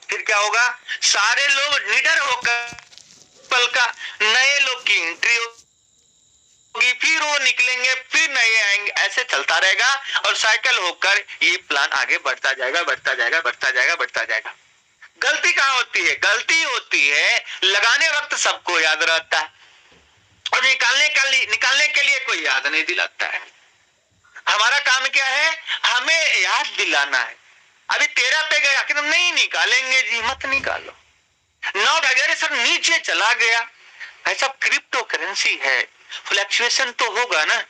फिर क्या होगा, सारे लोग निडर होकर पल का नए लोग की एंट्री होगी, फिर वो निकलेंगे, फिर नए आएंगे, ऐसे चलता रहेगा और साइकिल होकर ये प्लान आगे बढ़ता जाएगा, बढ़ता जाएगा, बढ़ता जाएगा, बढ़ता जाएगा। गलती कहाँ होती है? गलती होती है लगाने वक्त सबको याद रहता है और निकालने के लिए कोई याद नहीं दिलाता है। हमारा काम क्या है? हमें याद दिलाना है। अभी 13 पे गया कि नहीं निकालेंगे जी, मत निकालो। 9 अगर सर नीचे चला गया, ऐसा क्रिप्टो करेंसी है, फ्लक्चुएशन तो होगा ना।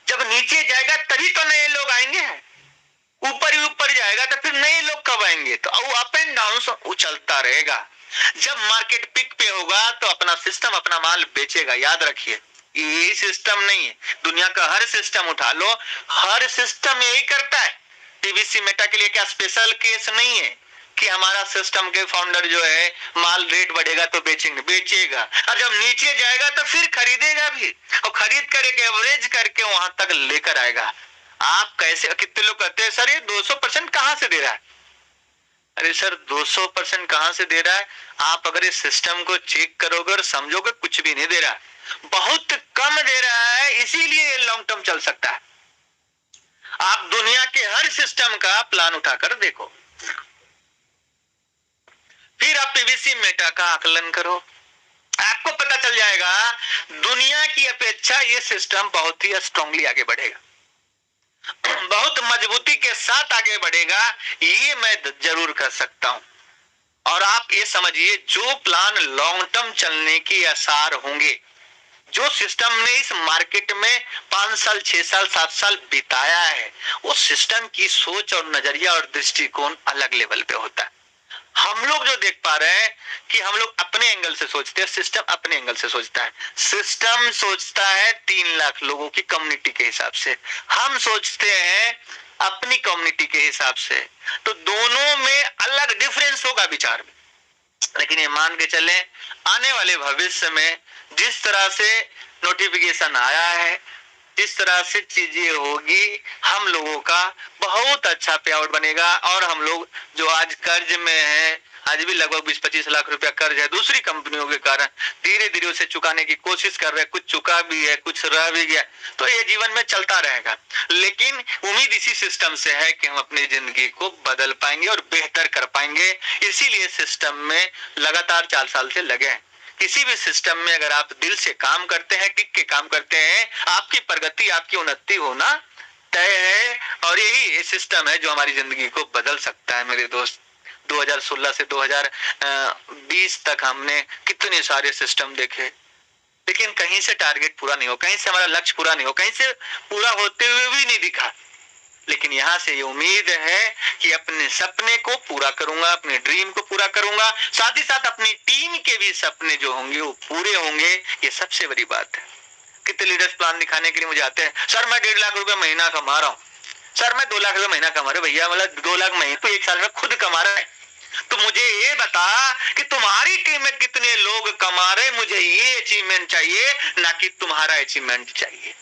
जब नीचे जाएगा तभी तो नए लोग आएंगे, ऊपर ही ऊपर जाएगा तो फिर नए लोग कब आएंगे? तो वो अप एंड डाउन उछलता रहेगा। जब मार्केट पिक पे होगा तो अपना सिस्टम अपना माल बेचेगा। याद रखिए, ये सिस्टम नहीं है, दुनिया का हर सिस्टम उठा लो, हर सिस्टम यही करता है। पीवीसी मेटा के लिए क्या स्पेशल केस नहीं है कि हमारा सिस्टम के फाउंडर जो है माल रेट बढ़ेगा तो बेचेगा, और जब नीचे जाएगा तो फिर खरीदेगा भी, और खरीद करके एवरेज करके वहां तक लेकर आएगा। आप कैसे, कितने लोग कहते हैं सर ये 200% कहां से दे रहा है? अरे सर 200% कहां से दे रहा है? आप अगर इस सिस्टम को चेक करोगे और समझोगे कुछ भी नहीं दे रहा, बहुत कम दे रहा है, इसीलिए ये लॉन्ग टर्म चल सकता है। आप दुनिया के हर सिस्टम का प्लान उठाकर देखो, फिर आप पीवीसी मेटा का आकलन करो, आपको पता चल जाएगा दुनिया की अपेक्षा ये सिस्टम बहुत ही स्ट्रांगली आगे बढ़ेगा, बहुत मजबूती के साथ आगे बढ़ेगा। ये मैं जरूर कर सकता हूं। और आप ये समझिए, जो प्लान लॉन्ग टर्म चलने के आसार होंगे, जो सिस्टम ने इस मार्केट में 5 साल 6 साल 7 साल बिताया है, उस सिस्टम की सोच और नजरिया और दृष्टिकोण अलग लेवल पे होता है। हम लोग जो देख पा रहे हैं कि हम लोग अपने एंगल से सोचते हैं, सिस्टम अपने एंगल से सोचता है। सिस्टम सोचता है 3 लाख लोगों की कम्युनिटी के हिसाब से, हम सोचते हैं अपनी कम्युनिटी के हिसाब से। तो दोनों में अलग डिफरेंस होगा विचार में, लेकिन ये मान के चले आने वाले भविष्य में जिस तरह से नोटिफिकेशन आया है, जिस तरह से चीजें होगी, हम लोगों का बहुत अच्छा पे आउट बनेगा। और हम लोग जो आज कर्ज में है, आज भी लगभग 20-25 लाख रुपया कर्ज है दूसरी कंपनियों के कारण, धीरे धीरे उसे चुकाने की कोशिश कर रहे हैं, कुछ चुका भी है, कुछ रह भी गया, तो ये जीवन में चलता रहेगा। लेकिन उम्मीद इसी सिस्टम से है कि हम अपनी जिंदगी को बदल पाएंगे और बेहतर कर पाएंगे। इसीलिए सिस्टम में लगातार 4 साल से लगे हैं। किसी भी सिस्टम में अगर आप दिल से काम करते हैं, टिक के काम करते हैं, आपकी प्रगति, आपकी उन्नति होना तय है। और यही सिस्टम है जो हमारी जिंदगी को बदल सकता है मेरे दोस्त। 2016 से 2020 तक हमने कितने सारे सिस्टम देखे, लेकिन कहीं से टारगेट पूरा नहीं हो, कहीं से हमारा लक्ष्य पूरा नहीं हो, कहीं से पूरा होते हुए भी नहीं दिखा। लेकिन यहां से ये उम्मीद है कि अपने सपने को पूरा करूंगा, अपने ड्रीम को पूरा करूंगा, साथ ही साथ अपनी टीम के भी सपने जो होंगे वो पूरे होंगे। ये सबसे बड़ी बात है। कितने लीडर्स प्लान दिखाने के लिए मुझे आते हैं, सर मैं 1.5 लाख रुपया महीना कमा रहा हूँ, सर मैं 2 लाख रुपया महीना कमा रहा हूँ। भैया मतलब 2 लाख महीने तो 1 साल में खुद कमा रहा है, तो मुझे ये बता कि तुम्हारी टीम में कितने लोग कमा रहे, मुझे ये अचीवमेंट चाहिए, ना कि तुम्हारा अचीवमेंट चाहिए।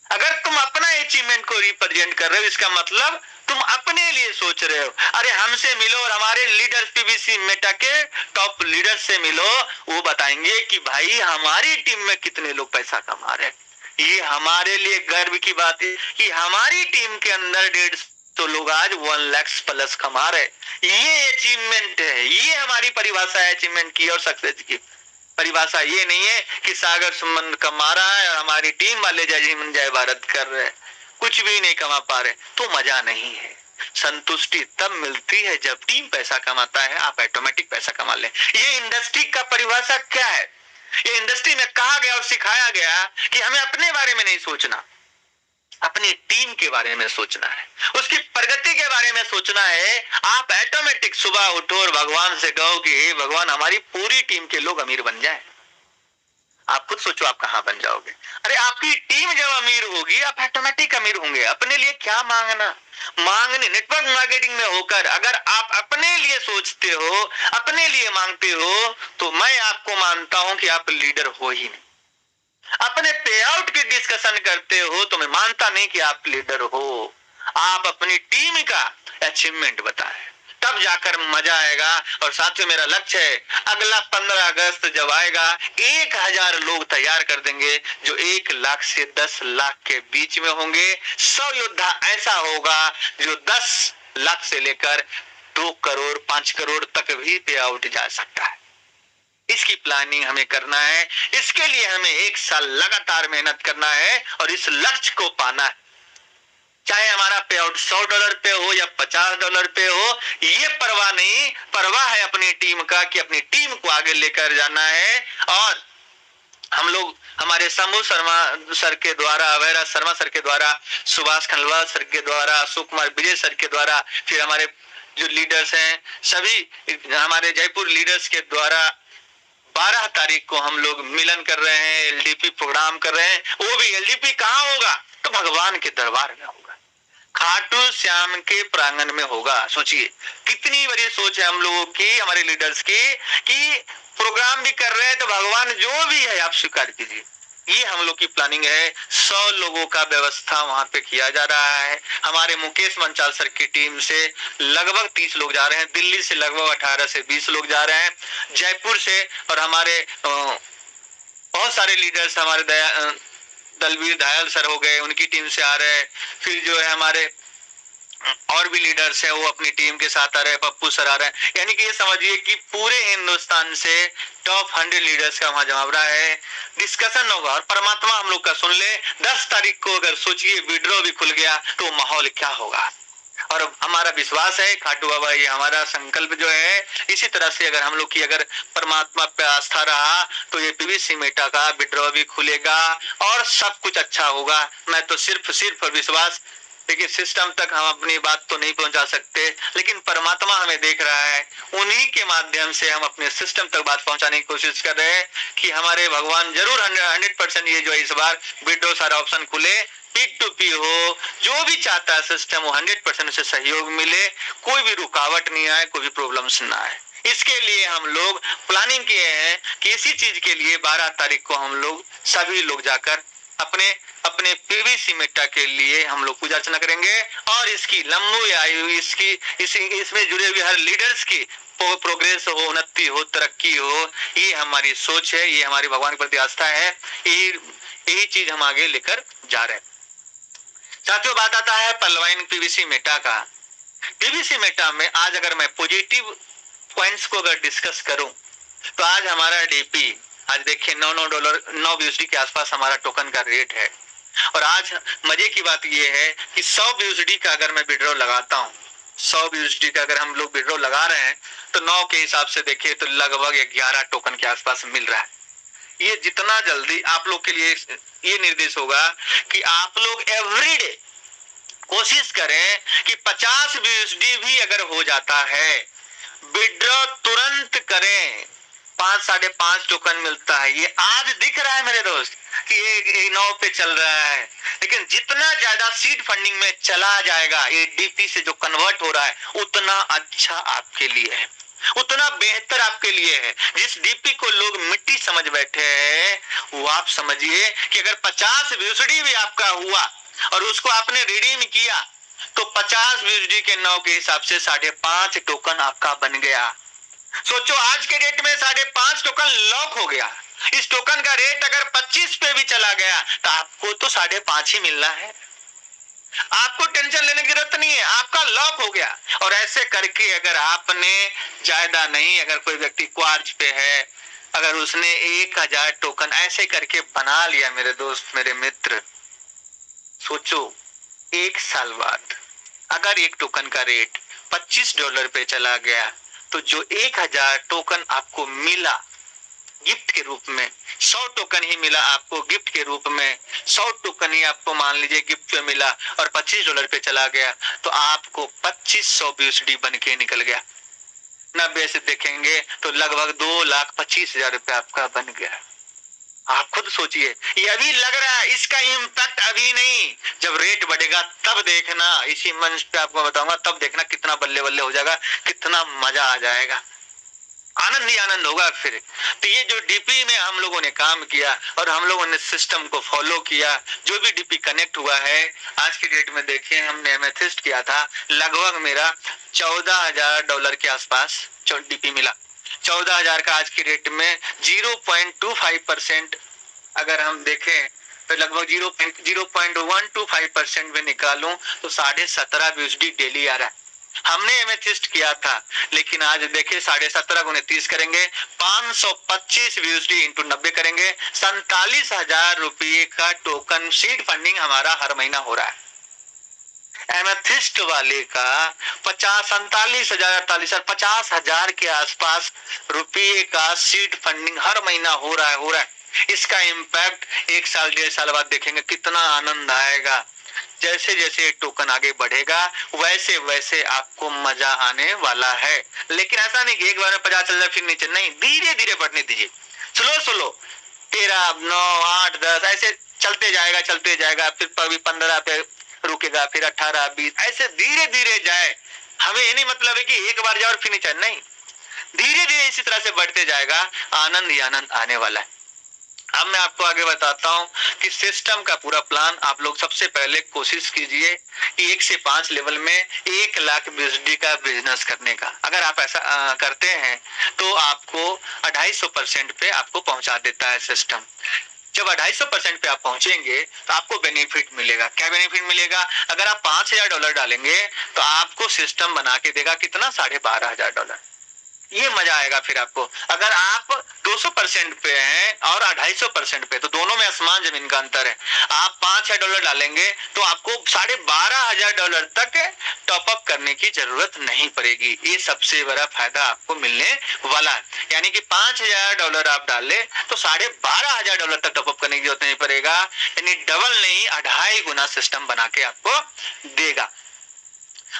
अगर तुम अपना अचीवमेंट को रिप्रेजेंट कर रहे हो, इसका मतलब तुम अपने लिए सोच रहे हो। अरे हमसे मिलो और हमारे लीडर पीवीसी मेटा के टॉप लीडर से मिलो, वो बताएंगे कि भाई हमारी टीम में कितने लोग पैसा कमा रहे हैं। ये हमारे लिए गर्व की बात है कि हमारी टीम के अंदर 150 लोग आज 1 लाख प्लस कमा रहे। ये अचीवमेंट है, ये हमारी परिभाषा है अचीवमेंट की और सक्सेस की। परिभाषा ये नहीं है कि सागर सुमन कमा रहा है और हमारी टीम वाले जय हिंद जय भारत कर रहे हैं, कुछ भी नहीं कमा पा रहे, तो मजा नहीं है। संतुष्टि तब मिलती है जब टीम पैसा कमाता है, आप ऑटोमेटिक पैसा कमा लें। ये इंडस्ट्री का परिभाषा क्या है? ये इंडस्ट्री में कहा गया और सिखाया गया कि हमें अपने बारे में नहीं सोचना, अपनी टीम के बारे में सोचना है, उसकी प्रगति के बारे में सोचना है। आप ऑटोमेटिक सुबह उठो और भगवान से कहो कि हे भगवान हमारी पूरी टीम के लोग अमीर बन जाएं। आप खुद सोचो आप कहां बन जाओगे। अरे आपकी टीम जब अमीर होगी आप ऑटोमेटिक अमीर होंगे। अपने लिए क्या मांगना, मांगने नेटवर्क मार्केटिंग में होकर अगर आप अपने लिए सोचते हो, अपने लिए मांगते हो, तो मैं आपको मानता हूं कि आप लीडर हो ही नहीं। अपने पे आउट की डिस्कशन करते हो तो मैं मानता नहीं कि आप लीडर हो। आप अपनी टीम का अचीवमेंट बताएं, तब जाकर मजा आएगा। और साथ में मेरा लक्ष्य है अगला 15 अगस्त जब आएगा 1000 लोग तैयार कर देंगे जो 1 लाख से 10 लाख के बीच में होंगे। 100 योद्धा ऐसा होगा जो 10 लाख से लेकर 2 करोड़ 5 करोड़ तक भी पे आउट जा सकता है। इसकी प्लानिंग हमें करना है। इसके लिए हमें 1 साल लगातार मेहनत करना है और इस लक्ष्य को पाना है। चाहे हमारा पे आउट $100 पे हो या $50 पे हो, ये परवाह नहीं, परवाह है अपनी टीम का कि अपनी टीम को आगे लेकर जाना है। और हम लोग हमारे शंभू शर्मा सर के द्वारा, अभयराज शर्मा सर के द्वारा, सुभाष खंडवा सर के द्वारा, अशोक कुमार विजय सर के द्वारा, फिर हमारे जो लीडर्स हैं सभी हमारे जयपुर लीडर्स के द्वारा 12 तारीख को हम लोग मिलन कर रहे हैं, एलडीपी प्रोग्राम कर रहे हैं। वो भी एलडीपी कहाँ होगा? तो भगवान के दरबार में होगा, खाटू श्याम के प्रांगण में होगा। सोचिए कितनी बड़ी सोच है हम लोगों की, हमारे लीडर्स की, कि प्रोग्राम भी कर रहे हैं तो भगवान जो भी है आप स्वीकार कीजिए। ये हम लोग की प्लानिंग है। 100 लोगों का व्यवस्था वहां पे किया जा रहा है। हमारे मुकेश मंचाल सर की टीम से लगभग 30 लोग जा रहे हैं, दिल्ली से लगभग 18 से 20 लोग जा रहे हैं, जयपुर से और हमारे बहुत सारे लीडर्स, हमारे दलवीर दयाल सर हो गए, उनकी टीम से आ रहे हैं। फिर जो है हमारे और भी लीडर्स हैं वो अपनी टीम के साथ आ रहे हैं, पप्पू सर आ रहे हैं। यानी कि ये समझिए कि पूरे हिंदुस्तान से टॉप 100 लीडर्स का वहां जमावड़ा है। डिस्कशन होगा और परमात्मा हम लोग का सुन ले। 10 तारीख को अगर सोचिए विड्रॉ भी खुल गया तो माहौल क्या होगा। और हमारा विश्वास है खाटू बाबा, ये हमारा संकल्प जो है, इसी तरह से अगर हम लोग की अगर परमात्मा पे आस्था रहा तो ये पीवीसी मेटा का विड्रॉ भी खुलेगा और सब कुछ अच्छा होगा। मैं तो सिर्फ विश्वास, देखिए सिस्टम तक हम अपनी बात तो नहीं पहुंचा सकते, लेकिन परमात्मा हमें देख रहा है, उन्हीं के माध्यम से हम अपने सिस्टम तक बात पहुंचाने की कोशिश कर रहे हैं कि हमारे भगवान जरूर 100% ये जो इस बार विड्रॉ सारा ऑप्शन खुले, पीक टू पी हो, जो भी चाहता है सिस्टम वो 100% से सहयोग मिले, कोई भी रुकावट नहीं आए, कोई भी प्रॉब्लम्स ना आए। इसके लिए हम लोग प्लानिंग किए हैं कि इसी चीज के लिए 12 तारीख को हम लोग सभी लोग जाकर अपने अपने पीवीसी मेटा के लिए हम लोग पूजा अर्चना करेंगे और इसकी लंबी आयु, इसमें जुड़े हुए हर लीडर्स की प्रोग्रेस हो, उन्नति हो, तरक्की हो, ये हमारी सोच है, ये हमारी भगवान के प्रति आस्था है। यही चीज हम आगे लेकर जा रहे हैं। साथियों, बात आता है पलवाइन पीवीसी मेटा का। पीवीसी मेटा में आज अगर मैं पॉजिटिव पॉइंट्स को अगर डिस्कस करूं तो आज हमारा डीपी, आज देखिए $9 BUSD के आसपास हमारा टोकन का रेट है। और आज मजे की बात यह है कि 100 BUSD का अगर मैं विड्रॉ लगाता हूं, 100 BUSD का अगर हम लोग विड्रॉ लगा रहे हैं तो 9 के हिसाब से देखिए तो लगभग 11 टोकन के आसपास मिल रहा है। ये जितना जल्दी आप लोग के लिए ये निर्देश होगा कि आप लोग एवरीडे कोशिश करें कि 50 BUSD भी अगर हो जाता है विड्रॉ तुरंत करें। 5-5.5 टोकन मिलता है, ये आज दिख रहा है मेरे दोस्त कि ये 9 पे चल रहा है, लेकिन जितना ज्यादा सीड फंडिंग में चला जाएगा, ये डीपी से जो कन्वर्ट हो रहा है, उतना अच्छा आपके लिए है, उतना बेहतर आपके लिए है। जिस डीपी को लोग मिट्टी समझ बैठे हैं, वो आप समझिए कि अगर 50 BUSD भी आपका हुआ और उसको आपने रिडीम किया तो 50 BUSD के 9 के हिसाब से 5.5 टोकन आपका बन गया। सोचो आज के डेट में 5.5 टोकन लॉक हो गया। इस टोकन का रेट अगर 25 पे भी चला गया तो आपको तो 5.5 ही मिलना है, आपको टेंशन लेने की जरूरत नहीं है, आपका लॉक हो गया। और ऐसे करके अगर आपने ज्यादा नहीं, अगर कोई व्यक्ति क्वार्ज पे है, अगर उसने 1000 टोकन ऐसे करके बना लिया मेरे दोस्त, मेरे मित्र, सोचो 1 साल बाद अगर एक टोकन का रेट $25 पे चला गया तो जो 1000 टोकन आपको मिला गिफ्ट के रूप में, 100 टोकन ही मिला आपको गिफ्ट के रूप में, 100 टोकन ही आपको मान लीजिए गिफ्ट पे मिला और $25 पे चला गया तो आपको 2500 BUSD बन के निकल गया। 90 से देखेंगे तो लगभग 2,25,000 रुपए आपका बन गया। आप खुद सोचिए, ये अभी लग रहा है, इसका इम्पैक्ट अभी नहीं, जब रेट बढ़ेगा तब देखना, इसी मंच पे आपको बताऊंगा, तब देखना कितना बल्ले बल्ले हो जाएगा, कितना मजा आ जाएगा, आनंद ही आनंद होगा। फिर तो ये जो डीपी में हम लोगों ने काम किया और हम लोगों ने सिस्टम को फॉलो किया, जो भी डीपी कनेक्ट हुआ है, आज की डेट में देखिए हमने एमेथिस्ट किया था, लगभग मेरा $14,000 के आसपास डीपी मिला। 14,000 का आज की रेट में 0.25% अगर हम देखें तो लगभग 0.125% में निकालूं तो 17.5 BUSD डेली आ रहा है। हमने एमेथिस्ट किया था, लेकिन आज देखिए 17.5 गुने 30 करेंगे, 525 BUSD इंटू 90 करेंगे, 47,000 रुपये का टोकन सीड फंडिंग हमारा हर महीना हो रहा है। एमेथिस्ट वाले का 50,000 के आसपास रुपये का सीड फंडिंग हर महीना हो रहा है। इसका इम्पैक्ट 1 साल 1.5 साल बाद देखेंगे, कितना आनंद आएगा। जैसे जैसे टोकन आगे बढ़ेगा वैसे वैसे आपको मजा आने वाला है। लेकिन ऐसा नहीं कि एक बार में 50 चल जाए फिर नीचे, नहीं, धीरे धीरे बढ़ने दीजिए, स्लो 13, 9, 8, 10 ऐसे चलते जाएगा, फिर कभी 15 पे रुकेगा, फिर 18, 20 ऐसे धीरे धीरे जाए। हमें ये नहीं मतलब है कि एक बार जाए और फिर नीचे, नहीं, धीरे धीरे इसी तरह से बढ़ते जाएगा, आनंद ही आनंद आने वाला है। अब मैं आपको आगे बताता हूं कि सिस्टम का पूरा प्लान। आप लोग सबसे पहले कोशिश कीजिए कि 1 से 5 लेवल में 1 लाख BUSD का बिजनेस करने का। अगर आप ऐसा करते हैं तो आपको 250% पे आपको पहुंचा देता है सिस्टम। जब 250% पे आप पहुंचेंगे तो आपको बेनिफिट मिलेगा। क्या बेनिफिट मिलेगा? अगर आप $5,000 डालेंगे तो आपको सिस्टम बना के देगा कितना, $12,500। ये मजा आएगा फिर आपको। अगर आप 200% पे हैं और 250% पे, तो दोनों में आसमान जमीन का अंतर है। आप $5,000 डालेंगे तो आपको $12,500 तक टॉपअप करने की जरूरत नहीं पड़ेगी। ये सबसे बड़ा फायदा आपको मिलने वाला है। यानी कि $5,000 आप डाले तो $12,500 तक टॉपअप करने की जरूरत नहीं पड़ेगा। यानी डबल नहीं, 2.5 गुना सिस्टम बना के आपको देगा।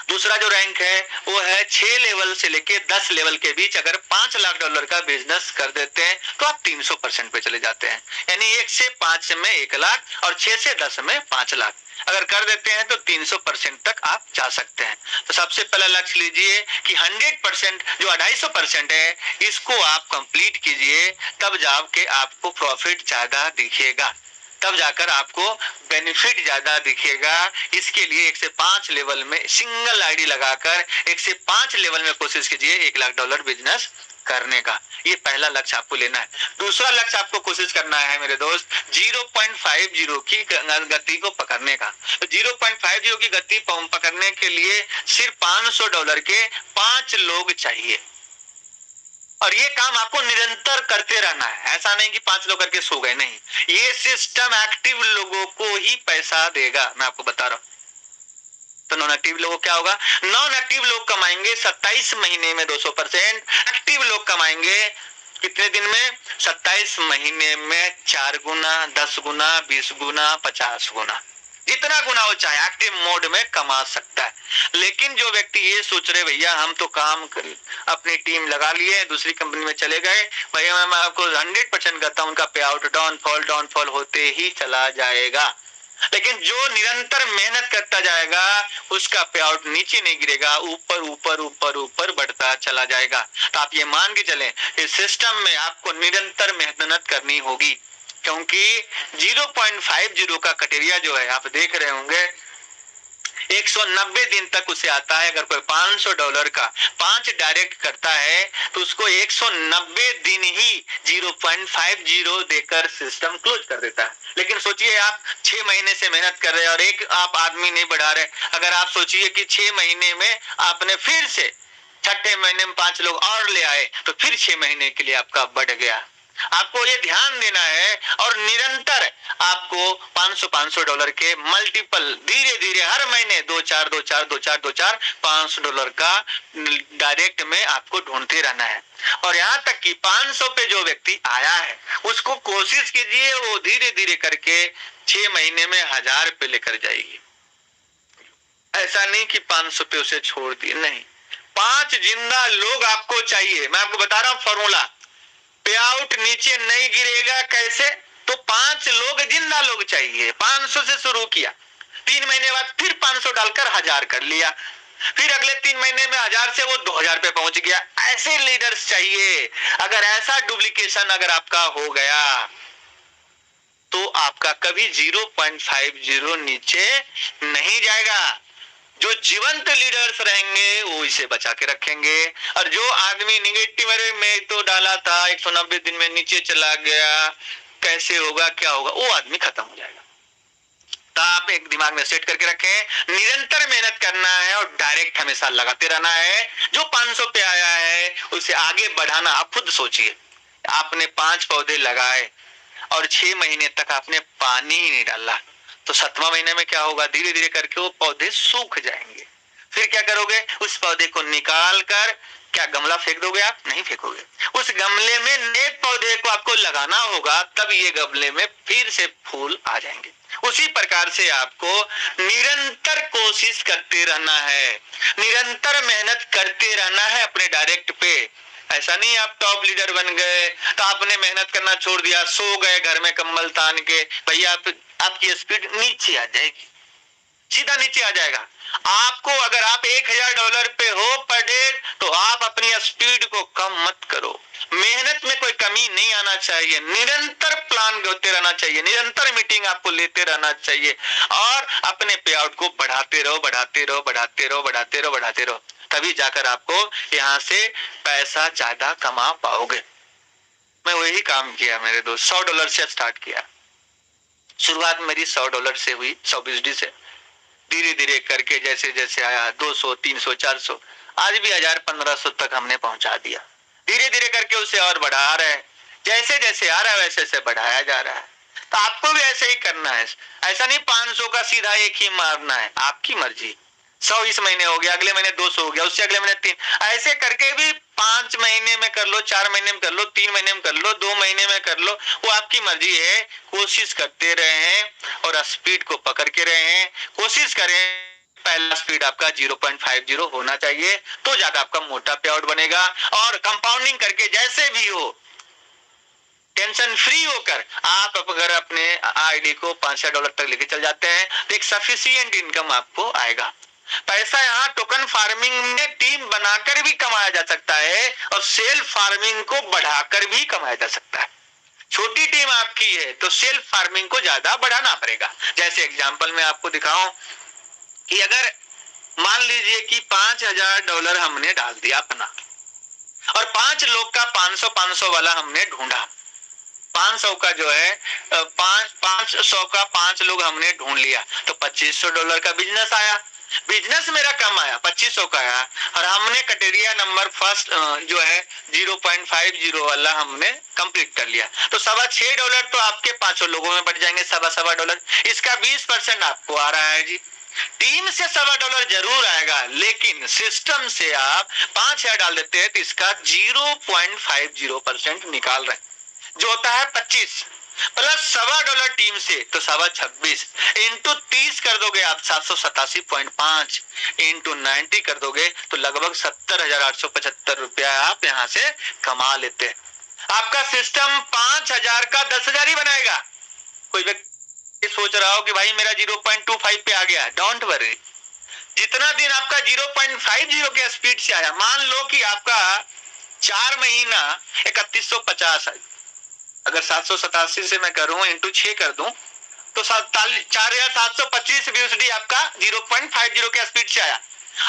दूसरा जो रैंक है वो है 6 लेवल से लेके 10 लेवल के बीच। अगर $5 लाख का बिजनेस कर देते हैं तो आप 300% पे चले जाते हैं। यानी 1 से 5 में 1 लाख और 6 से 10 में 5 लाख अगर कर देते हैं तो 300% तक आप जा सकते हैं। तो सबसे पहला लक्ष्य लीजिए कि 100% जो 250% है इसको आप कंप्लीट कीजिए, तब जाके आपको प्रॉफिट ज्यादा दिखेगा, तब जाकर आपको बेनिफिट ज्यादा दिखेगा। इसके लिए 1 से 5 लेवल में सिंगल आईडी लगाकर 1 से 5 लेवल में कोशिश कीजिए $1 लाख बिजनेस करने का। ये पहला लक्ष्य आपको लेना है। दूसरा लक्ष्य आपको कोशिश करना है मेरे दोस्त 0.50 की गति को पकड़ने का। तो 0.50 की गति पकड़ने के लिए सिर्फ $500 के 5 लोग चाहिए और ये काम आपको निरंतर करते रहना है। ऐसा नहीं कि 5 लोग करके सो गए, नहीं, ये सिस्टम एक्टिव लोगों को ही पैसा देगा, मैं आपको बता रहा हूं। तो नॉन एक्टिव लोगों क्या होगा? नॉन एक्टिव लोग कमाएंगे 27 महीने में 200%, एक्टिव लोग कमाएंगे कितने दिन में? 27 महीने में 4 गुना, 10 गुना, 20 गुना, 50 गुना, जितना गुना हो चाहे एक्टिव मोड में कमा सकता है। लेकिन जो व्यक्ति ये सोच रहे भैया हम तो काम अपनी टीम लगा लिए, दूसरी कंपनी में चले गए, भैया मैं आपको 100% कहता हूं उनका पे आउट डाउनफॉल होते ही चला जाएगा। लेकिन जो निरंतर मेहनत करता जाएगा उसका पे आउट नीचे नहीं गिरेगा, ऊपर ऊपर ऊपर ऊपर बढ़ता चला जाएगा। तो आप ये मान के चलें इस सिस्टम में आपको निरंतर मेहनत करनी होगी, क्योंकि 0.50 का क्राइटेरिया जो है आप देख रहे होंगे 190 दिन तक उसे आता है। अगर कोई $500 का 5 डायरेक्ट करता है तो उसको 190 दिन ही 0.50 देकर सिस्टम क्लोज कर देता है। लेकिन सोचिए आप 6 महीने से मेहनत कर रहे हैं और एक आप आदमी नहीं बढ़ा रहे। अगर आप सोचिए कि 6 महीने में आपने फिर से 6ठे महीने में 5 लोग और ले आए तो फिर 6 महीने के लिए आपका बढ़ गया। आपको ये ध्यान देना है और निरंतर आपको $500 के मल्टीपल धीरे धीरे हर महीने 2-4 $500 का डायरेक्ट में आपको ढूंढते रहना है। और यहाँ तक कि 500 पे जो व्यक्ति आया है उसको कोशिश कीजिए वो धीरे धीरे करके 6 महीने में 1000 पे लेकर जाएगी। ऐसा नहीं कि 500 पे उसे छोड़ दिए, नहीं, 5 जिंदा लोग आपको चाहिए। मैं आपको बता रहा हूं फॉर्मूला, पे आउट नीचे नहीं गिरेगा। कैसे? तो 5 लोग जिंदा लोग चाहिए। 500 से शुरू किया, 3 महीने बाद फिर 500 डालकर 1000 कर लिया, फिर अगले 3 महीने में 1000 से वो 2000 पे पहुंच गया। ऐसे लीडर्स चाहिए। अगर ऐसा डुप्लीकेशन अगर आपका हो गया तो आपका कभी 0.50 नीचे नहीं जाएगा। जो जीवंत लीडर्स रहेंगे वो इसे बचा के रखेंगे, और जो आदमी निगेटिव में तो डाला था 190 दिन में नीचे चला गया, कैसे होगा क्या होगा, वो आदमी खत्म हो जाएगा। तो आप एक दिमाग में सेट करके रखें, निरंतर मेहनत करना है और डायरेक्ट हमेशा लगाते रहना है। जो 500 पे आया है उसे आगे बढ़ाना। आप खुद सोचिए, आपने 5 पौधे लगाए और 6 महीने तक आपने पानी ही नहीं डाला, तो 7वां महीने में क्या होगा? धीरे धीरे करके वो पौधे सूख जाएंगे। फिर क्या करोगे? उस पौधे को निकाल कर क्या गमला फेंक दोगे? आप नहीं फेंकोगे, उस गमले में नए पौधे को आपको लगाना होगा, तब ये गमले में फिर से फूल आ जाएंगे। उसी प्रकार से आपको निरंतर कोशिश करते रहना है, निरंतर मेहनत करते रहना है अपने डायरेक्ट पे। ऐसा नहीं आप टॉप लीडर बन गए तो आपने मेहनत करना छोड़ दिया, सो गए घर में कंबल तान के, भैया आपकी स्पीड नीचे आ जाएगी, सीधा नीचे आ जाएगा। आपको अगर आप $1000 पे हो पर डे, तो आप अपनी स्पीड को कम मत करो। मेहनत में कोई कमी नहीं आना चाहिए, निरंतर प्लान करते रहना चाहिए, निरंतर मीटिंग आपको लेते रहना चाहिए, और अपने पे आउट को बढ़ाते रहो, बढ़ाते रहो, बढ़ाते रहो, बढ़ाते रहो, बढ़ाते रहो, तभी जाकर आपको यहाँ से पैसा ज्यादा कमा पाओगे। मैं वही काम किया मेरे दोस्त, $100 से स्टार्ट किया। शुरुआत मेरी $100 से हुई, 120 से, धीरे धीरे करके जैसे जैसे आया 200, 300, 400, आज भी 1000-1500 तक हमने पहुंचा दिया। धीरे धीरे करके उसे और बढ़ा रहे हैं, जैसे जैसे आ रहा है वैसे वैसे बढ़ाया जा रहा है। तो आपको भी ऐसे ही करना है, ऐसा नहीं 500 का सीधा एक ही मारना है, आपकी मर्जी। 100 इस महीने हो गया, अगले महीने 200 हो गया, उससे अगले महीने 3, ऐसे करके भी 5 महीने में कर लो, 4 महीने में कर लो, 3 महीने में कर लो, 2 महीने में कर लो, वो आपकी मर्जी है। कोशिश करते रहे और स्पीड को पकड़ के रहे, कोशिश करें। पहला स्पीड आपका 0.50 होना चाहिए, तो जाकर आपका मोटा पे आउट बनेगा। और कंपाउंडिंग करके जैसे भी हो, टेंशन फ्री होकर आप अगर अपने आईडी को $5,000 तक लेके चल जाते हैं तो एक सफिशिएंट इनकम आपको आएगा। पैसा यहाँ टोकन फार्मिंग में टीम बनाकर भी कमाया जा सकता है और सेल्फ फार्मिंग को बढ़ाकर भी कमाया जा सकता है। छोटी टीम आपकी है तो सेल्फ फार्मिंग को ज्यादा बढ़ाना पड़ेगा। जैसे एग्जांपल में आपको दिखाऊं कि अगर मान लीजिए कि $5,000 हमने डाल दिया अपना, और 5 लोग का 500 वाला हमने ढूंढा, 500 का जो है 500 का 5 लोग हमने ढूंढ लिया, तो $2,500 का बिजनेस आया। बिजनेस मेरा कम आया, 2,500 का आया, और हमने क्राइटेरिया नंबर फर्स्ट जो है 0.50 वाला हमने कंप्लीट कर लिया, तो $6.25 तो आपके 500 लोगों में बढ़ जाएंगे, $7.25। इसका 20% आपको आ रहा है जी। टीम से $1.25 जरूर आएगा, लेकिन सिस्टम से आप 5,000 डाल देते हैं तो इसका 0.50% निकाल रहे हैं, जो होता है 25 प्लस $1.25 टीम से, तो 26 इंटू 30 कर दोगे आप 787.5 इंटू 90 कर दोगे तो लगभग 70,875 रुपया आप यहाँ से कमा लेते हैं। आपका सिस्टम 5,000 का 10,000 ही बनाएगा। कोई व्यक्ति सोच रहा हो कि भाई मेरा 0.25 पे आ गया, डोंट वरी, जितना दिन आपका 0.50 के स्पीड से आया, मान लो कि आपका 4 महीना 3150 है, अगर 787 से मैं करूं इंटू 6 कर दूं तो 4,725 BUSD आपका 0.50 के स्पीड से आया,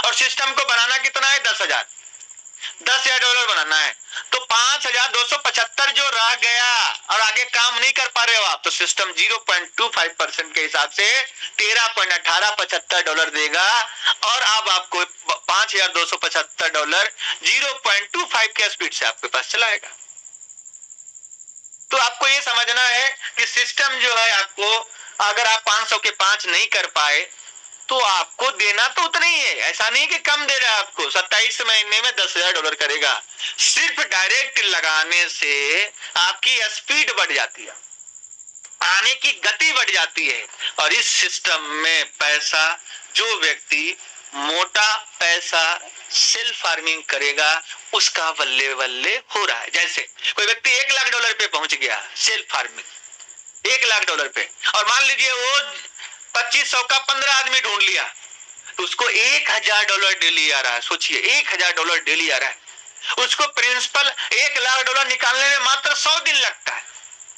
और सिस्टम को बनाना कितना है? $10,000 बनाना है, तो 5,275 जो रह गया और आगे काम नहीं कर पा रहे हो आप, तो सिस्टम 0.25% के हिसाब से $13.1875 देगा, और अब आपको $5,275 0.25 के स्पीड से आपके पास चलाएगा। तो आपको ये समझना है कि सिस्टम जो है आपको, अगर आप 500 के 5 नहीं कर पाए तो आपको देना तो उतना ही है, ऐसा नहीं कि कम दे रहा है आपको। 27 महीने में $10,000 करेगा। सिर्फ डायरेक्ट लगाने से आपकी स्पीड बढ़ जाती है, आने की गति बढ़ जाती है, और इस सिस्टम में पैसा, जो व्यक्ति मोटा पैसा सेल्फ फार्मिंग करेगा उसका बल्ले बल्ले हो रहा है। जैसे कोई व्यक्ति $1,00,000 पे पहुंच गया सेल्फ फार्मिंग, $1,00,000 पे, और मान लीजिए वो 2,500 का 15 आदमी ढूंढ लिया, तो उसको $1,000 डेली आ रहा है। सोचिए, $1,000 डेली आ रहा है, उसको प्रिंसिपल $1,00,000 निकालने में मात्र 100 दिन लगता है।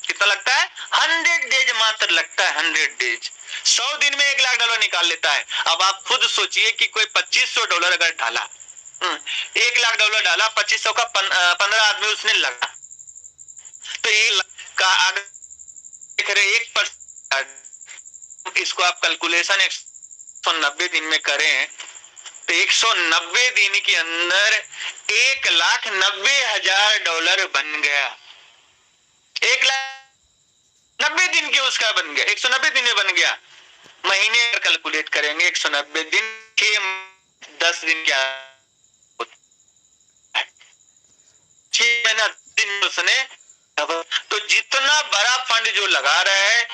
कितना लगता है? 100 डेज मात्र लगता है, 100 डेज। 100 दिन में $1 लाख निकाल लेता है। अब आप खुद सोचिए कि कोई $2500 अगर डाला, $1 लाख डाला, 2500 का 15 आदमी उसने लगा, तो 1 लाख का अगर देख रहे 1%, इसको आप कैलकुलेशन 190 दिन में करें तो 190 दिन के अंदर $1,90,000 बन गया। 1,90 दिन के उसका बन गया, 190 दिन में बन गया। महीने कैलकुलेट करेंगे 190 दिन, 10 दिन क्या, 6 महीना दिन उसने, तो जितना बड़ा फंड जो लगा रहा है,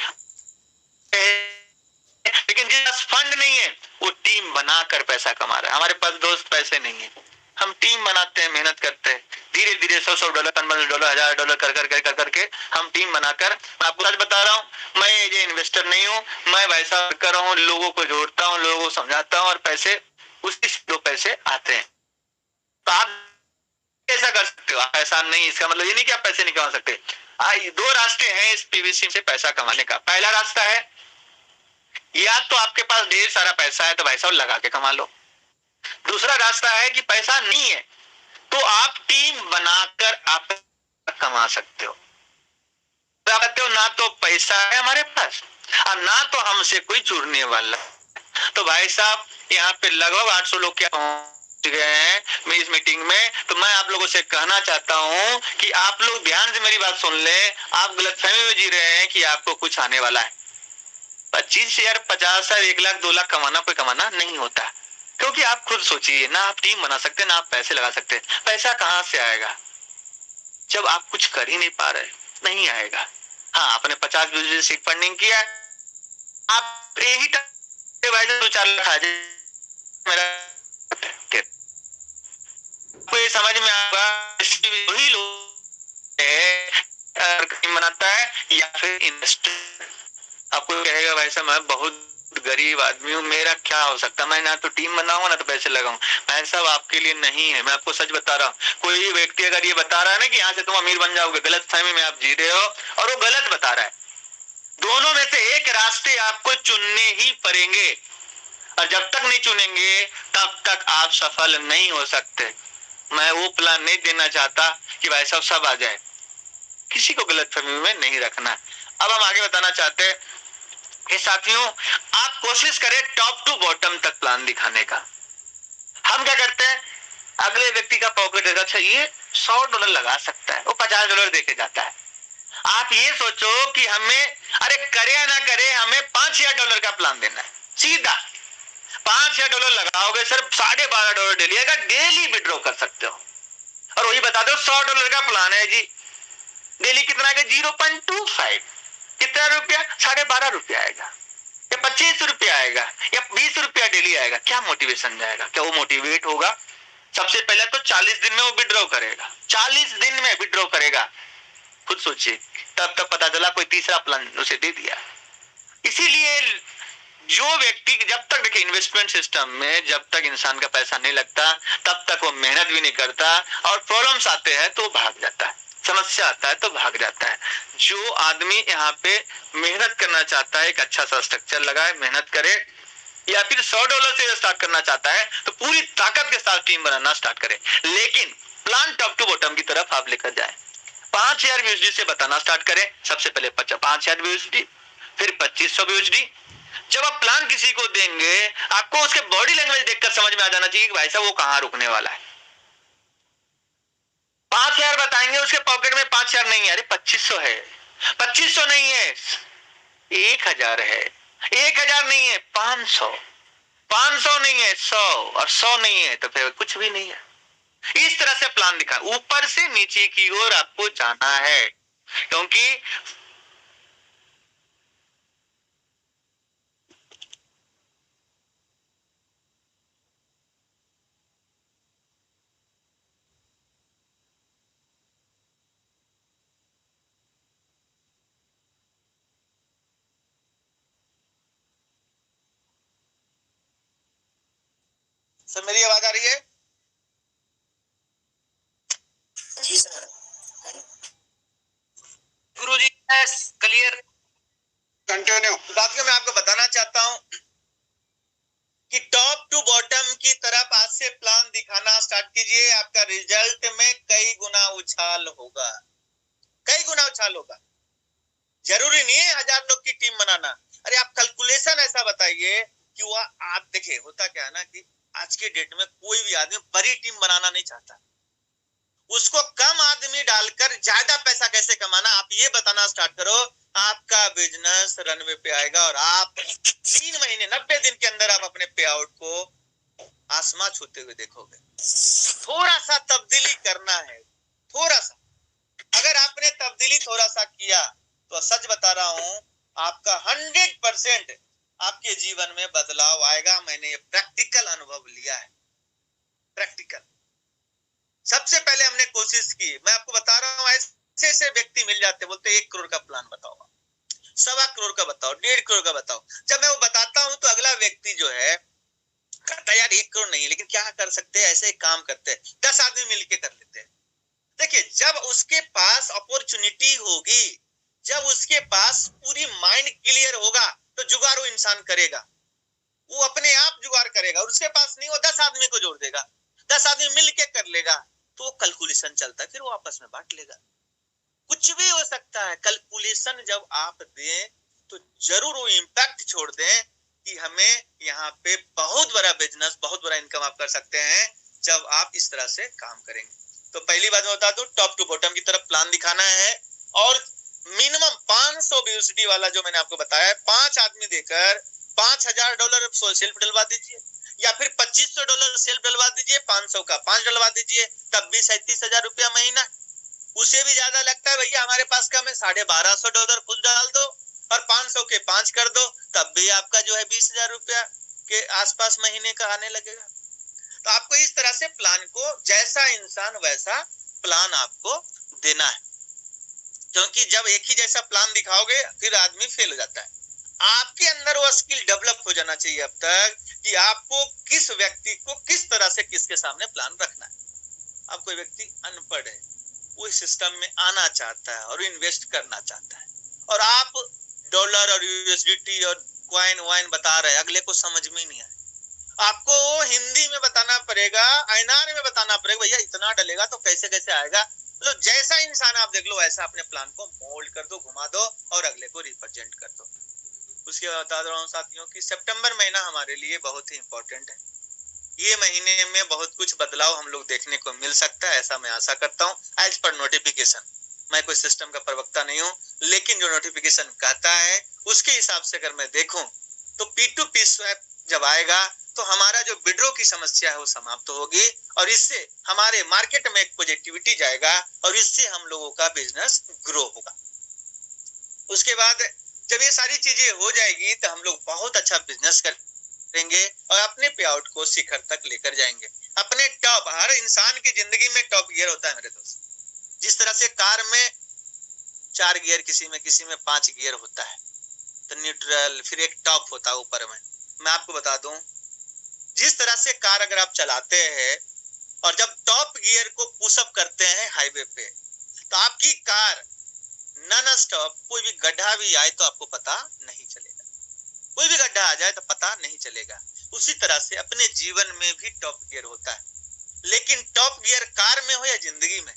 लेकिन जिस फंड नहीं है वो टीम बनाकर पैसा कमा रहा है। हमारे पास दोस्त पैसे नहीं है, हम टीम बनाते हैं, मेहनत करते हैं, धीरे धीरे $100 $15 $1000 कर करके हम टीम बनाकर, मैं आपको आज बता रहा हूँ, मैं ये इन्वेस्टर नहीं हूँ, मैं वैसा कर रहा हूँ, लोगों को जोड़ता हूँ, लोगों को समझाता हूँ और पैसे उसी दो पैसे आते हैं। तो आप कैसा कर सकते हो? ऐसा नहीं, इसका मतलब ये नहीं कि आप पैसे नहीं कमा सकते। 2 रास्ते हैं इस पीवीसी से पैसा कमाने का। पहला रास्ता है, या तो आपके पास ढेर सारा पैसा है तो भाई साहब लगा के कमा लो। दूसरा रास्ता है कि पैसा नहीं है तो आप टीम बनाकर आप कमा सकते हो। कहते हो ना तो पैसा है हमारे पास और ना तो हमसे कोई जुड़ने वाला। तो भाई साहब यहाँ पे लगभग 800 लोग क्या पहुंच गए हैं इस मीटिंग में। तो मैं आप लोगों से कहना चाहता हूँ कि आप लोग ध्यान से मेरी बात सुन ले। आप गलतफहमी में जी रहे हैं कि आपको कुछ आने वाला है। 25,000 50,000 1 लाख 2 लाख कमाना कोई कमाना नहीं होता, क्योंकि आप खुद सोचिए ना, आप टीम बना सकते ना आप पैसे लगा सकते। पैसा कहाँ से आएगा जब आप कुछ कर ही नहीं पा रहे? नहीं आएगा। हाँ, आपने 50 बिजनेस सीट फंडिंग किया, आप यही 2-4 लाख आ जाए, मेरा ये समझ में आएगा। वही लोग बनाता है या फिर इन्वेस्टर आपको कहेगा भाई साहब मैं बहुत गरीब आदमी हूँ, मेरा क्या हो सकता है, मैं ना तो टीम बनाऊंगा ना तो पैसे लगाऊं। भाई साहब आपके लिए नहीं है, मैं आपको सच बता रहा हूँ। कोई व्यक्ति अगर ये बता रहा है ना कि यहाँ से तुम अमीर बन जाओगे, गलत फहमी में आप जी रहे हो और वो गलत बता रहा है। दोनों में से एक रास्ते आपको चुनने ही पड़ेंगे और जब तक नहीं चुनेंगे तब तक आप सफल नहीं हो सकते। मैं वो प्लान नहीं देना चाहता कि भाई साहब सब आ जाए, किसी को गलत फहमी में नहीं रखना। अब हम आगे बताना चाहते हैं कि साथियों आप कोशिश करें टॉप टू बॉटम तक प्लान दिखाने का। हम क्या करते हैं, अगले व्यक्ति का पॉकेट देखा, अच्छा ये $100 लगा सकता है, वो $50 देके जाता है। आप ये सोचो कि हमें, अरे करे या ना करे, हमें $5,000 का प्लान देना है। सीधा $5,000 लगाओगे सर, $12.5 डेली आएगा, डेली विड्रॉ कर सकते हो। और वही बता दो $100 का प्लान है जी, डेली कितना आएगा? 0.25। कितना रुपया? ₹12.5 आएगा या ₹25 आएगा या ₹20 डेली आएगा। क्या मोटिवेशन जाएगा? क्या वो मोटिवेट होगा? सबसे पहले तो 40 दिन में वो विड्रॉ करेगा, 40 दिन में विड्रॉ करेगा। खुद सोचिए, तब तक पता चला कोई तीसरा प्लान उसे दे दिया। इसीलिए जो व्यक्ति, जब तक देखिए इन्वेस्टमेंट सिस्टम में जब तक इंसान का पैसा नहीं लगता तब तक वो मेहनत भी नहीं करता और प्रॉब्लम्स आते हैं तो भाग जाता है, समस्या आता है तो भाग जाता है। जो आदमी यहाँ पे मेहनत करना चाहता है, एक अच्छा सा स्ट्रक्चर लगाए, मेहनत करे, या फिर $100 से स्टार्ट करना चाहता है तो पूरी ताकत के साथ टीम बनाना स्टार्ट करे, लेकिन प्लान टॉप टू बॉटम की तरफ आप लेकर जाए। 5,000 यूएसडी से बताना स्टार्ट करें। सबसे पहले 5,000 यूएसडी, फिर 2,500 यूएसडी। जब आप प्लान किसी को देंगे आपको उसके बॉडी लैंग्वेज देखकर समझ में आ जाना चाहिए कि भाई साहब वो कहां रुकने वाला है। 5,000 बताएंगे, उसके पॉकेट में 5,000 नहीं है, अरे 2,500 है, 2,500 नहीं है 1,000 है, 1,000 नहीं है 500, 500 नहीं है 100 और 100 नहीं है तो फिर कुछ भी नहीं है। इस तरह से प्लान दिखा, ऊपर से नीचे की ओर आपको जाना है, क्योंकि सर मेरी आवाज आ रही है? जी सर। गुरुजी क्लियर, कंटिन्यू। साथियों मैं आपको बताना चाहता स्टार्ट कीजिए, आपका रिजल्ट में कई गुना उछाल होगा, कई गुना उछाल होगा। जरूरी नहीं है 1000 लोग की टीम बनाना। अरे आप कैलकुलेशन ऐसा बताइए कि वो, आप देखिए होता क्या है ना कि आज के डेट में कोई भी आदमी बड़ी टीम बनाना नहीं चाहता, उसको कम आदमी डालकर ज्यादा पैसा कैसे कमाना, आप ये बताना स्टार्ट करो, आपका बिजनेस रनवे पे आएगा और आप 3 महीने 90 दिन के अंदर आप अपने पे आउट को आसमां छूते हुए देखोगे। थोड़ा सा तब्दीली करना है, थोड़ा सा, अगर आपने तब्दीली थोड़ा सा किया तो सच बता रहा हूं आपका 100% आपके जीवन में बदलाव आएगा। मैंने ये प्रैक्टिकल अनुभव लिया है, प्रैक्टिकल। सबसे पहले हमने कोशिश की, मैं आपको बता रहा हूं, ऐसे ऐसे व्यक्ति मिल जाते, बोलते 1 करोड़ का प्लान बताओ, 1.25 करोड़ का बताओ, 1.5 करोड़ का बताओ। जब मैं वो बताता हूं तो अगला व्यक्ति जो है कहता है यार 1 करोड़ नहीं है, लेकिन क्या कर सकते हैं, ऐसे काम करते हैं, 10 आदमी मिलके कर लेते हैं। देखिए जब उसके पास अपॉर्चुनिटी होगी, जब उसके पास पूरी माइंड क्लियर होगा तो जुगाड़ वो इंसान करेगा, वो अपने आप जुगाड़ करेगा। और उसके पास नहीं, वो 10 आदमी को जोड़ देगा, 10 आदमी मिलके कर लेगा, तो वो कैलकुलेशन चलता है, फिर वो आपस में बांट लेगा। कुछ भी हो सकता है, कैलकुलेशन जब आप दें तो जरूर वो इम्पैक्ट छोड़ दें कि हमें यहाँ पे बहुत बड़ा बिजनेस, बहुत बड़ा इनकम आप कर सकते हैं जब आप इस तरह से काम करेंगे। तो पहली बात मैं बता दूं, टॉप टू बॉटम की तरफ प्लान दिखाना है और मिनिमम 500 BUSD वाला जो मैंने आपको बताया है, 5 आदमी देकर $5000 सेल्फ डलवा दीजिए, या फिर $2500 सेल्फ डलवा दीजिए, 500 का 5 डलवा दीजिए, तब भी 37,000 रुपया महीना। उसे भी ज्यादा लगता है भैया हमारे पास कम है, $1250 खुद डाल दो और 500 के 5 कर दो, तब भी आपका जो है 20,000 रुपया के आसपास महीने का आने लगेगा। तो आपको इस तरह से प्लान को, जैसा इंसान वैसा प्लान आपको देना है, क्योंकि जब एक ही जैसा प्लान दिखाओगे फिर आदमी फेल हो जाता है। आपके अंदर वो स्किल डेवलप हो जाना चाहिए अब तक कि आपको किस व्यक्ति को किस तरह से किसके सामने प्लान रखना है। अब कोई व्यक्ति अनपढ़ है, वो इस सिस्टम में आना चाहता है और इन्वेस्ट करना चाहता है, और आप डॉलर और USDT और क्वाइन वाइन बता रहे, अगले को समझ में नहीं आए, आपको हिंदी में बताना पड़ेगा, INR में बताना पड़ेगा, भैया इतना डलेगा तो कैसे कैसे आएगा। मतलब जैसा इंसान आप देख लो वैसा अपने प्लान को मोल्ड कर दो, घुमा दो और अगले को रिप्रेजेंट कर दो। उसके बाद बता रहा हूँ साथियों कि सितंबर महीना हमारे लिए बहुत ही इंपॉर्टेंट है। ये महीने में बहुत कुछ बदलाव हम लोग देखने को मिल सकता है, ऐसा मैं आशा करता हूँ। एज पर नोटिफिकेशन, मैं कोई सिस्टम का प्रवक्ता नहीं हूँ, लेकिन जो नोटिफिकेशन कहता है उसके हिसाब से अगर मैं देखूं तो P2P स्वैप जब आएगा तो हमारा जो विड्रॉ की समस्या है वो समाप्त होगी, और इससे हमारे मार्केट में एक पॉजिटिविटी जाएगा और इससे हम लोगों का बिजनेस ग्रो होगा। उसके बाद जब ये सारी चीजें हो जाएगी तो हम लोग बहुत अच्छा बिजनेस करेंगे और अपने पे आउट को शिखर तक लेकर जाएंगे, अपने टॉप। हर इंसान की जिंदगी में टॉप गियर होता है मेरे दोस्त। जिस तरह से कार में 4 गियर, किसी में 5 गियर होता है, तो न्यूट्रल, फिर एक टॉप होता है ऊपर में। मैं आपको बता दूं, जिस तरह से कार अगर आप चलाते हैं और जब टॉप गियर को पुशअप करते हैं हाईवे पे, तो आपकी कार नॉन स्टॉप, कोई भी गड्ढा भी आए तो आपको पता नहीं चलेगा, कोई भी गड्ढा आ जाए तो पता नहीं चलेगा। उसी तरह से अपने जीवन में भी टॉप गियर होता है, लेकिन टॉप गियर कार में हो या जिंदगी में,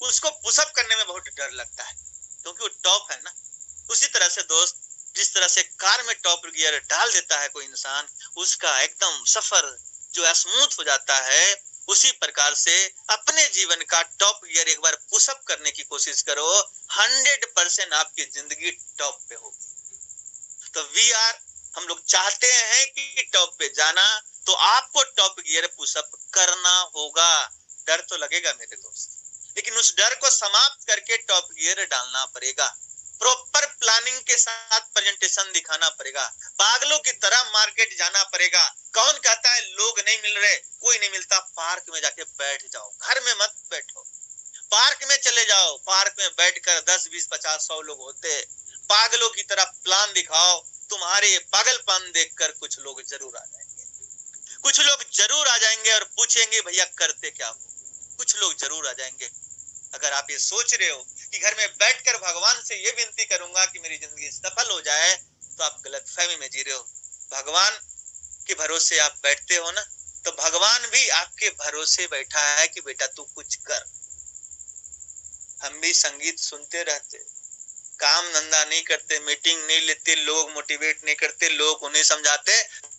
उसको पुशअप करने में बहुत डर लगता है क्योंकि वो टॉप है ना। उसी तरह से दोस्त, जिस तरह से कार में टॉप गियर डाल देता है कोई इंसान, उसका एकदम सफर जो स्मूथ हो जाता है, उसी प्रकार से अपने जीवन का टॉप गियर एक बार पुशअप करने की कोशिश करो, 100% आपकी जिंदगी टॉप पे होगी। तो हम लोग चाहते हैं कि टॉप पे जाना, तो आपको टॉप गियर पुशअप करना होगा। डर तो लगेगा मेरे दोस्त, लेकिन उस डर को समाप्त करके टॉप गियर डालना पड़ेगा। प्रॉपर प्लानिंग के साथ प्रेजेंटेशन दिखाना पड़ेगा, पागलों की तरह मार्केट जाना पड़ेगा। कौन कहता है लोग नहीं मिल रहे? कोई नहीं मिलता, पार्क में जाके बैठ जाओ, घर में मत बैठो, पार्क में चले जाओ, पार्क में बैठकर 10, 20, 50, 100 लोग होते, पागलों की तरह प्लान दिखाओ। तुम्हारे पागलपन देखकर कुछ लोग जरूर आ जाएंगे, कुछ लोग जरूर आ जाएंगे और पूछेंगे भैया करते क्या हो, कुछ लोग जरूर आ जाएंगे। अगर आप ये सोच रहे हो कि घर में बैठकर भगवान से ये विनती करूंगा कि मेरी जिंदगी सफल हो जाए, तो आप गलतफहमी में जी रहे हो। भगवान के भरोसे आप बैठते हो ना, तो भगवान भी आपके भरोसे बैठा है कि बेटा तू कुछ कर। हम भी संगीत सुनते रहते, काम धंधा नहीं करते, मीटिंग नहीं लेते, लोग मोटिवेट नहीं करते, लोग उन्हें समझाते,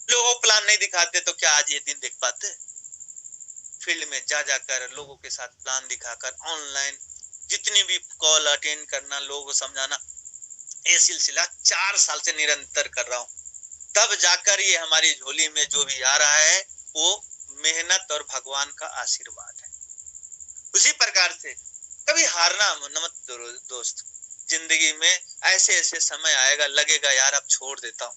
लोगों को प्लान नहीं दिखाते, तो क्या आज ये दिन देख पाते? फील्ड में जा जाकर लोगों के साथ प्लान दिखाकर ऑनलाइन जितनी भी कॉल अटेंड करना, लोगों को समझाना, ये सिलसिला 4 साल से निरंतर कर रहा हूँ। तब जाकर ये हमारी झोली में जो भी आ रहा है वो मेहनत और भगवान का आशीर्वाद है। उसी प्रकार से कभी हारना मत दोस्त। जिंदगी में ऐसे ऐसे समय आएगा, लगेगा यार अब छोड़ देता हूँ,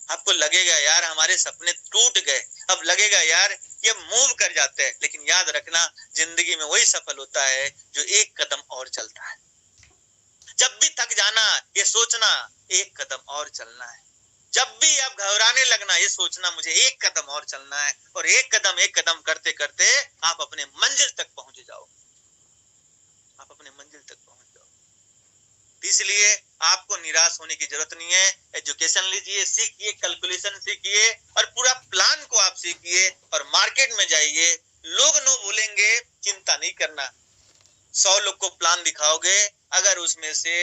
आपको लगेगा यार हमारे सपने टूट गए, अब लगेगा यार ये मूव कर जाते हैं, लेकिन याद रखना जिंदगी में वही सफल होता है जो एक कदम और चलता है। जब भी थक जाना ये सोचना एक कदम और चलना है, जब भी आप घबराने लगना ये सोचना मुझे एक कदम और चलना है, और एक कदम करते करते आप अपने मंजिल तक पहुंच जाओ, आप अपने मंजिल तक पहुंच जाओ। इसलिए आपको निराश होने की जरूरत नहीं है। एजुकेशन लीजिए, सीखिए, कैलकुलेशन सीखिए और पूरा प्लान को आप सीखिए और मार्केट में जाइए। लोग नो बोलेंगे, चिंता नहीं करना। 100 लोग को प्लान दिखाओगे, अगर उसमें से